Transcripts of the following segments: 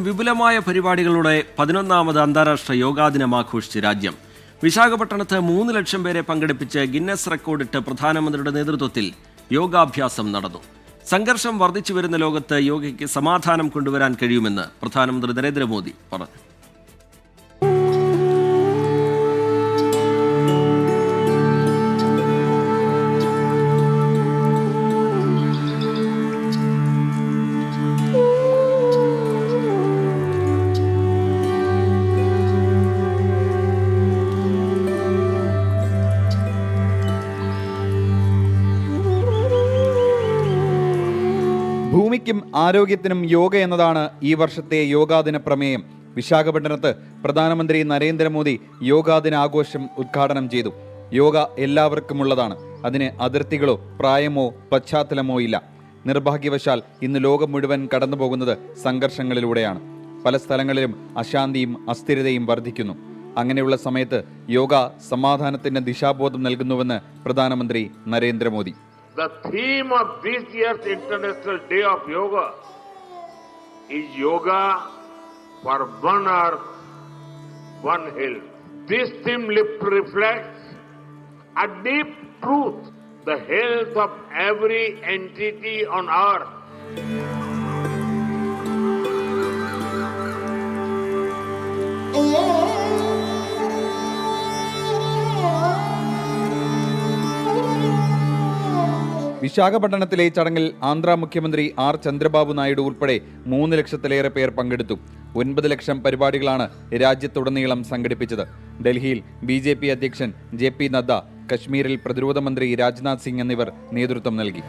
വിപുലമായ പരിപാടികളുടെ 11ാമത് അന്താരാഷ്ട്ര യോഗാ ദിനം ആഘോഷിച്ച് രാജ്യം. വിശാഖപട്ടണത്ത് 3 ലക്ഷം പേരെ പങ്കെടുപ്പിച്ച് ഗിന്നസ് റെക്കോർഡിട്ട് പ്രധാനമന്ത്രിയുടെ നേതൃത്വത്തിൽ യോഗാഭ്യാസം നടന്നു. സംഘർഷം വർദ്ധിച്ചു വരുന്ന ലോകത്ത് യോഗയ്ക്ക് സമാധാനം കൊണ്ടുവരാൻ കഴിയുമെന്ന് പ്രധാനമന്ത്രി നരേന്ദ്രമോദി പറഞ്ഞു. ഭൂമിക്കും ആരോഗ്യത്തിനും യോഗ എന്നതാണ് ഈ വർഷത്തെ യോഗാദിന പ്രമേയം. വിശാഖപട്ടണത്ത് പ്രധാനമന്ത്രി നരേന്ദ്രമോദി യോഗാദിന ആഘോഷം ഉദ്ഘാടനം ചെയ്തു. യോഗ എല്ലാവർക്കുമുള്ളതാണ്. അതിന് അതിർത്തികളോ പ്രായമോ പശ്ചാത്തലമോ ഇല്ല. നിർഭാഗ്യവശാൽ ഇന്ന് ലോകം മുഴുവൻ കടന്നുപോകുന്നത് സംഘർഷങ്ങളിലൂടെയാണ്. പല സ്ഥലങ്ങളിലും അശാന്തിയും അസ്ഥിരതയും വർദ്ധിക്കുന്നു. അങ്ങനെയുള്ള സമയത്ത് യോഗ സമാധാനത്തിന് ദിശാബോധം നൽകുന്നുവെന്ന് പ്രധാനമന്ത്രി Narendra Modi. The theme of this year's International Day of Yoga is Yoga for One Earth, One Health. This theme reflects a deep truth, the health of every entity on earth. വിശാഖപട്ടണത്തിലെ ചടങ്ങിൽ ആന്ധ്ര മുഖ്യമന്ത്രി ആർ ചന്ദ്രബാബു നായിഡു ഉൾപ്പെടെ 3 ലക്ഷത്തിലേറെ പേർ പങ്കെടുത്തു. 9 ലക്ഷം പരിപാടികളാണ് രാജ്യത്തുടനീളം സംഘടിപ്പിച്ചത്. ഡൽഹിയിൽ BJP അധ്യക്ഷൻ JP നദ്ദ, കശ്മീരിൽ പ്രതിരോധ മന്ത്രി രാജ്നാഥ് സിംഗ് എന്നിവർ നേതൃത്വം നൽകി.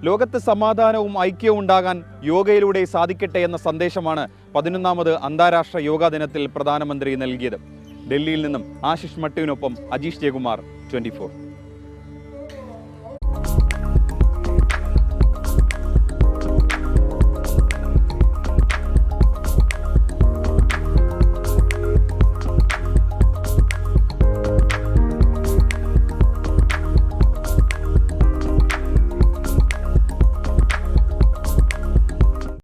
ലോകത്ത് സമാധാനവും ഐക്യവും ഉണ്ടാകാൻ യോഗയിലൂടെ സാധിക്കട്ടെ എന്ന സന്ദേശമാണ് 11ാമത് അന്താരാഷ്ട്ര യോഗാ ദിനത്തിൽ പ്രധാനമന്ത്രി നൽകിയത്. ഡൽഹിയിൽ നിന്നും ആശിഷ് മട്ടുവിനൊപ്പം അജീഷ് ജയകുമാർ, 24.